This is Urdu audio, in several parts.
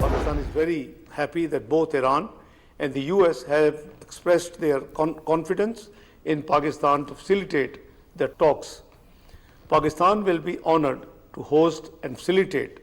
Pakistan is very happy that both Iran and the US have expressed their confidence in Pakistan to facilitate the talks. Pakistan will be honored to host and facilitate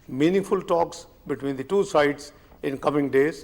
meaningful talks between the two sides in coming days.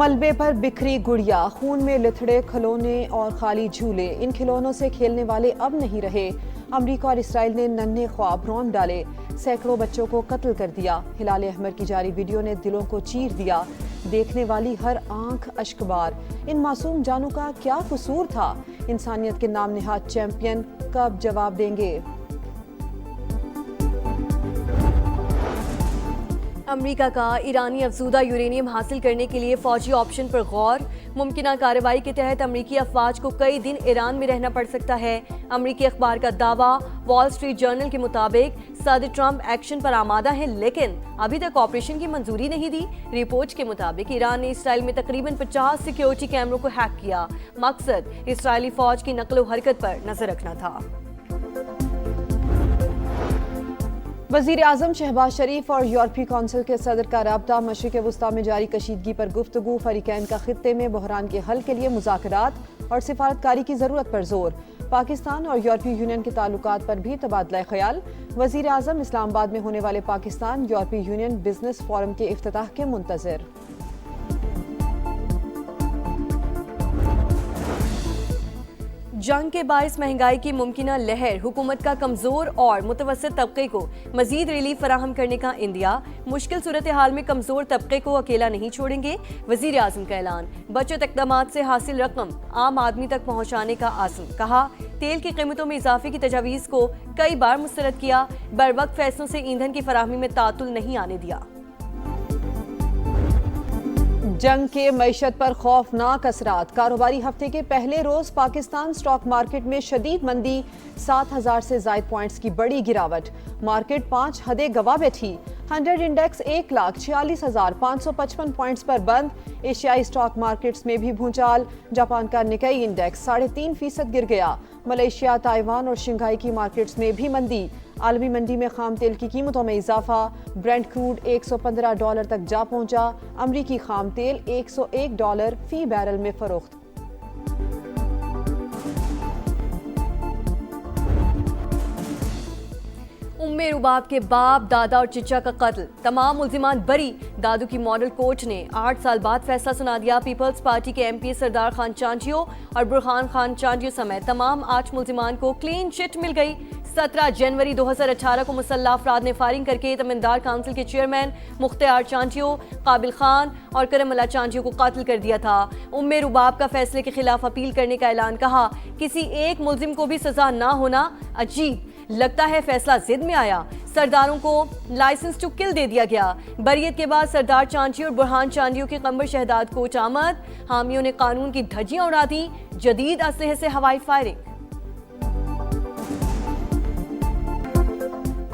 ملبے پر بکھری گڑیا، خون میں لتھڑے کھلونے اور خالی جھولے، ان کھلونوں سے کھیلنے والے اب نہیں رہے۔ امریکہ اور اسرائیل نے ننھے خواب رون ڈالے، سینکڑوں بچوں کو قتل کر دیا۔ ہلال احمر کی جاری ویڈیو نے دلوں کو چیر دیا، دیکھنے والی ہر آنکھ اشکبار۔ ان معصوم جانوں کا کیا قصور تھا؟ انسانیت کے نام نہاد چیمپئن کب جواب دیں گے؟ امریکہ کا ایرانی افزودہ یورینیم حاصل کرنے کے لیے فوجی آپشن پر غور، ممکنہ کارروائی کے تحت امریکی افواج کو کئی دن ایران میں رہنا پڑ سکتا ہے۔ امریکی اخبار کا دعویٰ، وال اسٹریٹ جرنل کے مطابق صدر ٹرمپ ایکشن پر آمادہ ہیں لیکن ابھی تک آپریشن کی منظوری نہیں دی۔ رپورٹ کے مطابق ایران نے اسرائیل میں تقریباً 50 سیکیورٹی کیمروں کو ہیک کیا، مقصد اسرائیلی فوج کی نقل و حرکت پر نظر رکھنا تھا۔ وزیر اعظم شہباز شریف اور یورپی کونسل کے صدر کا رابطہ، مشرق وسطیٰ میں جاری کشیدگی پر گفتگو، فریقین کا خطے میں بحران کے حل کے لیے مذاکرات اور سفارتکاری کی ضرورت پر زور۔ پاکستان اور یورپی یونین کے تعلقات پر بھی تبادلہ خیال۔ وزیر اعظم اسلام آباد میں ہونے والے پاکستان یورپی یونین بزنس فورم کے افتتاح کے منتظر۔ جنگ کے باعث مہنگائی کی ممکنہ لہر، حکومت کا کمزور اور متوسط طبقے کو مزید ریلیف فراہم کرنے کا عندیہ، مشکل صورتحال میں کمزور طبقے کو اکیلا نہیں چھوڑیں گے، وزیر اعظم کا اعلان۔ بچت اقدامات سے حاصل رقم عام آدمی تک پہنچانے کا عزم، کہا تیل کی قیمتوں میں اضافے کی تجاویز کو کئی بار مسترد کیا، بروقت فیصلوں سے ایندھن کی فراہمی میں تعطل نہیں آنے دیا۔ جنگ کے معیشت پر خوفناک اثرات، کاروباری ہفتے کے پہلے روز پاکستان سٹاک مارکیٹ میں شدید مندی، 7,000 سے زائد پوائنٹس کی بڑی گراوٹ، مارکیٹ 5 حدیں گوا بیٹھی، 100 انڈیکس 1,46,555 پوائنٹس پر بند۔ ایشیائی سٹاک مارکیٹس میں بھی بھونچال، جاپان کا نکئی انڈیکس 3.5% گر گیا، ملیشیا، تائیوان اور شنگھائی کی مارکیٹس میں بھی مندی۔ عالمی منڈی میں خام تیل کی قیمتوں میں اضافہ، برنٹ کروڈ $115 تک جا پہنچا، امریکی خام تیل $101 فی بیرل میں فروخت۔ ام رباب کے باپ، دادا اور چچا کا قتل، تمام ملزمان بری، دادو کی ماڈل کورٹ نے 8 سال بعد فیصلہ سنا دیا۔ پیپلز پارٹی کے MP سردار خان چانجیو اور برہان خان چانجیو سمیت تمام 8 ملزمان کو کلین چٹ مل گئی۔ 17 جنوری 2018 کو مسلح افراد نے فائرنگ کر کے تمندار کونسل کے چیئرمین مختار چانجیو، قابل خان اور کرم اللہ چانجیو کو قتل کر دیا تھا۔ ام رباب کا فیصلے کے خلاف اپیل کرنے کا اعلان، کہا کسی ایک ملزم کو بھی سزا نہ ہونا عجیب لگتا ہے، فیصلہ ضد میں آیا، سرداروں کو لائسنس ٹو کل دے دیا گیا۔ بریت کے بعد سردار چانجیو اور برہان چانجیو کی قمبر شہداد کوچ آمد، حامیوں نے قانون کی دھجیاں اڑا دی، جدید اسلحے سے ہوائی فائرنگ۔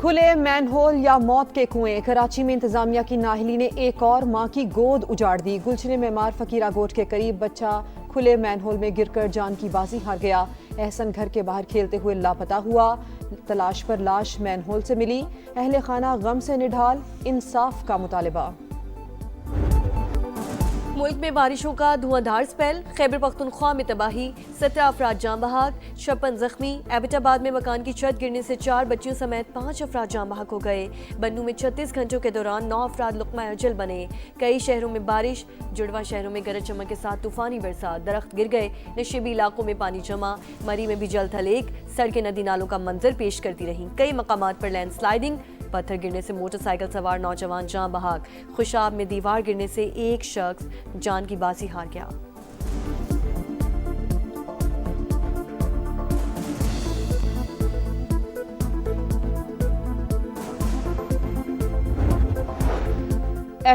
کھلے مین ہول یا موت کے کنویں، کراچی میں انتظامیہ کی نااہلی نے ایک اور ماں کی گود اجاڑ دی۔ گلشن معمار فقیرہ گوٹ کے قریب بچہ کھلے مین ہول میں گر کر جان کی بازی ہار گیا۔ احسن گھر کے باہر کھیلتے ہوئے لاپتہ ہوا، تلاش پر لاش مین ہول سے ملی، اہل خانہ غم سے نڈھال، انصاف کا مطالبہ۔ ملک میں بارشوں کا دھواں سپیل، خیبر پختونخوا میں تباہی، 17 افراد جاں بحق، 56 زخمی۔ ایبٹ آباد میں مکان کی چھت گرنے سے 4 بچیوں سمیت 5 افراد جاں بحق ہو گئے۔ بنوں میں 36 گھنٹوں کے دوران 9 افراد لقمہ اجل بنے۔ کئی شہروں میں بارش، جڑواں شہروں میں گرج چمک کے ساتھ طوفانی برسات، درخت گر گئے، نشیبی علاقوں میں پانی جمع، مری میں بھی جل تھلیک، سڑکیں ندی نالوں کا منظر پیش کرتی رہیں۔ کئی مقامات پر لینڈ سلائیڈنگ، پتھر گرنے سے موٹر سائیکل سوار نوجوان جاں بحق۔ خوشاب میں دیوار گرنے سے ایک شخص جان کی بازی ہار گیا۔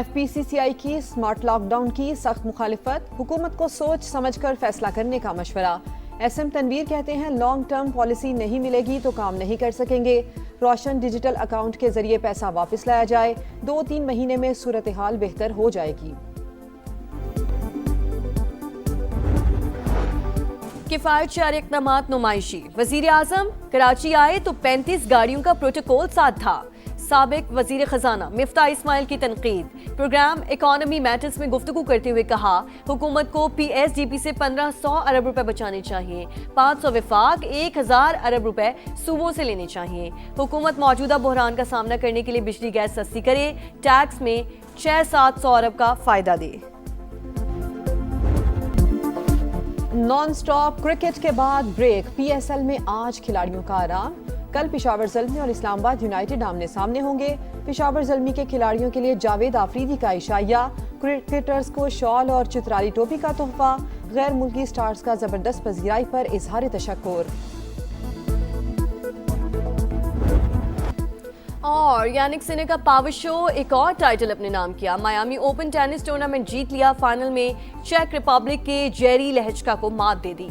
FPCCI کی سمارٹ لاک ڈاؤن کی سخت مخالفت، حکومت کو سوچ سمجھ کر فیصلہ کرنے کا مشورہ۔ SM تنویر کہتے ہیں لانگ ٹرم پالیسی نہیں ملے گی تو کام نہیں کر سکیں گے، روشن ڈیجیٹل اکاؤنٹ کے ذریعے پیسہ واپس لایا جائے، 2-3 مہینے میں صورتحال بہتر ہو جائے گی۔ کفایت شعر اقدامات نمائشی، وزیر اعظم کراچی آئے تو 35 گاڑیوں کا پروٹوکول ساتھ تھا۔ سابق وزیر خزانہ مفتاح اسماعیل کی تنقید، پروگرام اکانومی میٹرز میں گفتگو کرتے ہوئے کہا حکومت کو PSDP سے 1500 ارب روپے بچانے چاہیے، 500 وفاق، 1000 ارب روپے صوبوں سے لینے چاہیے۔ حکومت موجودہ بحران کا سامنا کرنے کے لیے بجلی گیس سستی کرے، ٹیکس میں 600-700 ارب کا فائدہ دے۔ نان سٹاپ کرکٹ کے بعد بریک پی ایس ایل میں آج کھلاڑیوں کا آرام کل پشاور زلمی اور اسلام آباد یونائیٹڈ آمنے سامنے ہوں گے پشاور زلمی کے کھلاڑیوں کے لیے جاوید آفریدی کا عشائیہ کرکٹرز کو شال اور چترالی ٹوپی کا تحفہ غیر ملکی سٹارز کا زبردست پذیرائی پر اظہار تشکر اور یانک سنر کا پاور شو ایک اور ٹائٹل اپنے نام کیا میامی اوپن ٹینس ٹورنامنٹ جیت لیا فائنل میں چیک ریپبلک کے جیری لہچکا کو مات دے دی